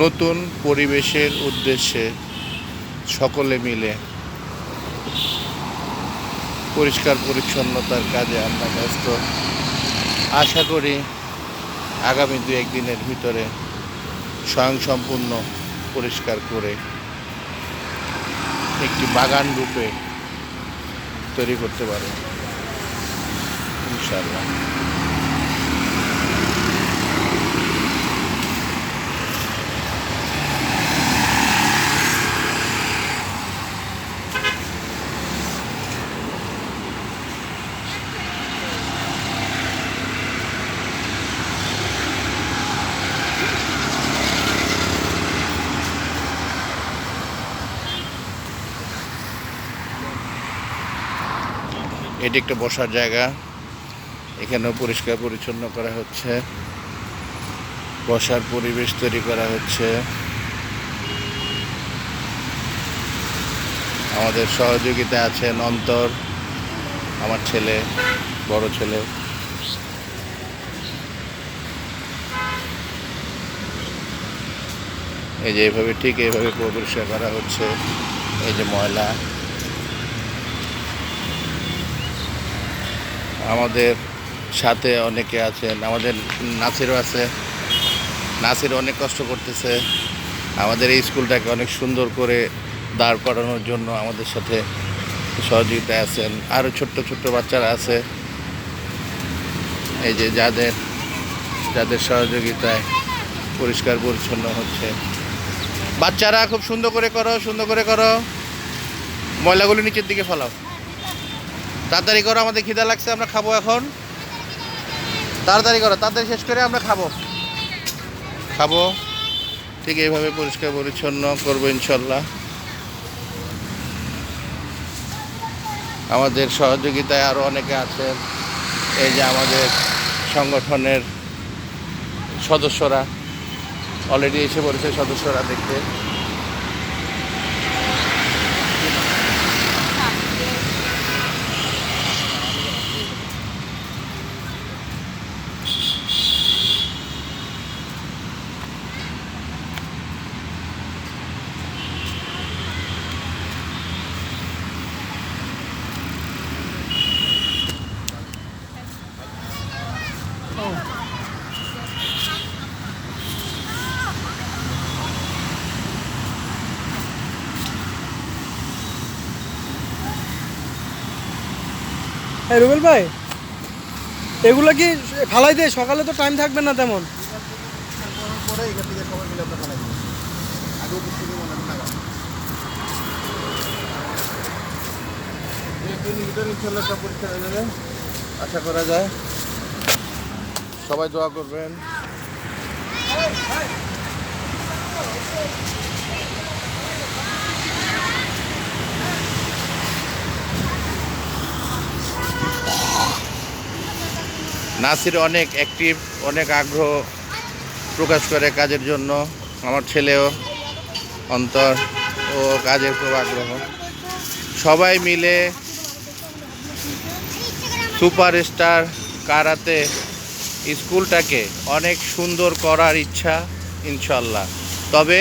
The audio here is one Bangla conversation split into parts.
নতুন পরিবেশের উদ্দেশ্যে সকলে মিলে পরিষ্কার পরিচ্ছন্নতার কাজে আমরা ব্যস্ত। আশা করি আগামী 2-1 দিনের ভিতরে স্বয়ংসম্পূর্ণ পরিষ্কার করে একটি বাগান রূপে তৈরি করতে পারে ইনশাআল্লাহ। এটি একটা বসার জায়গা, এখানেও পরিষ্কার পরিচ্ছন্ন করা হচ্ছে, বসার পরিবেশ তৈরি করা হচ্ছে। আমাদের সহযোগিতা আছেন অন্তর, আমার ছেলে, বড় ছেলে। এই যে এইভাবে ঠিক এইভাবে পরিষ্কার করা হচ্ছে। এই যে ময়লা, আমাদের সাথে অনেকে আছেন, আমাদের নাসিরও আছে। নাসির অনেক কষ্ট করতেছে আমাদের এই স্কুলটাকে অনেক সুন্দর করে দাঁড় করানোর জন্য। আমাদের সাথে সহযোগিতায় আছেন আরও ছোট্ট ছোট্ট বাচ্চারা আছে, এই যে যাদের সহযোগিতায় পরিষ্কার পরিচ্ছন্ন হচ্ছে। বাচ্চারা খুব সুন্দর করে করো, সুন্দর করে করো, ময়লাগুলো নিচের দিকে ফেলাও, তাড়াতাড়ি করো, আমাদের খিদা লাগছে, আমরা খাবো এখন। তাড়াতাড়ি করো, তাড়াতাড়ি শেষ করে আমরা খাবো। ঠিক এইভাবে পরিষ্কার পরিচ্ছন্ন করবো ইনশাল্লাহ। আমাদের সহযোগিতায় আরও অনেকে আছেন, এই যে আমাদের সংগঠনের সদস্যরা অলরেডি এসে পড়েছে, সদস্যরা দেখতে। রুবেল ভাই, এগুলো কি ফালাই দিয়ে সকালে তো টাইম থাকবে না তেমন? আশা করা যায়। সবাই দোয়া করবেন। নাসির অনেক অ্যাক্টিভ, অনেক আগ্রহ প্রকাশ করে কাজের জন্য। আমার ছেলেও অন্তর, ও কাজের খুব আগ্রহ। সবাই মিলে সুপারস্টার কারাতে স্কুলটাকে অনেক সুন্দর করার ইচ্ছা ইনশাল্লাহ। তবে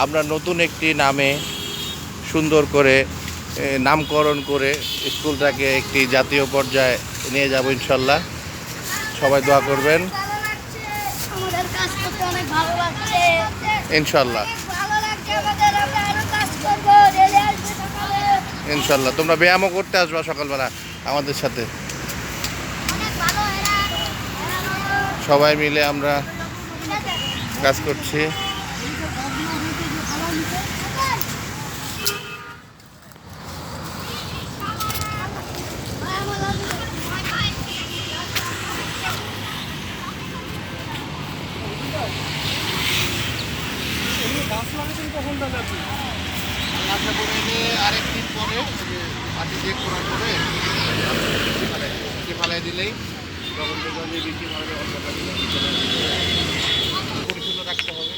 আমরা নতুন একটি নামে সুন্দর করে নামকরণ করে স্কুলটাকে একটি জাতীয় পর্যায়ে নিয়ে যাব ইনশাল্লাহ। সবাই দোয়া করবেন ইনশাল্লাহ। ইনশাল্লাহ তোমরা ব্যায়ামও করতে আসবা সকালবেলা আমাদের সাথে। সবাই মিলে আমরা কাজ করছি। আরেকদিন পরে মাটি দিয়ে খোঁড়ার পরে ফালাই দিলেই তখন পরিচ্ছন্ন রাখতে হবে।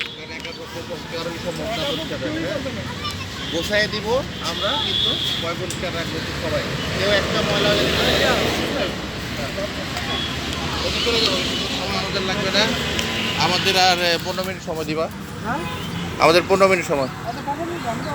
গোছায় দিব আমরা, কিন্তু পরিষ্কার রাখবো সবাই। কেউ একটা ময়লা সময় আমাদের লাগবে না। আমাদের আর 15 মিনিট সময় দিবা। হ্যাঁ আমাদের 15 মিনিট সময়। আচ্ছা 15 মিনিট, আমি তো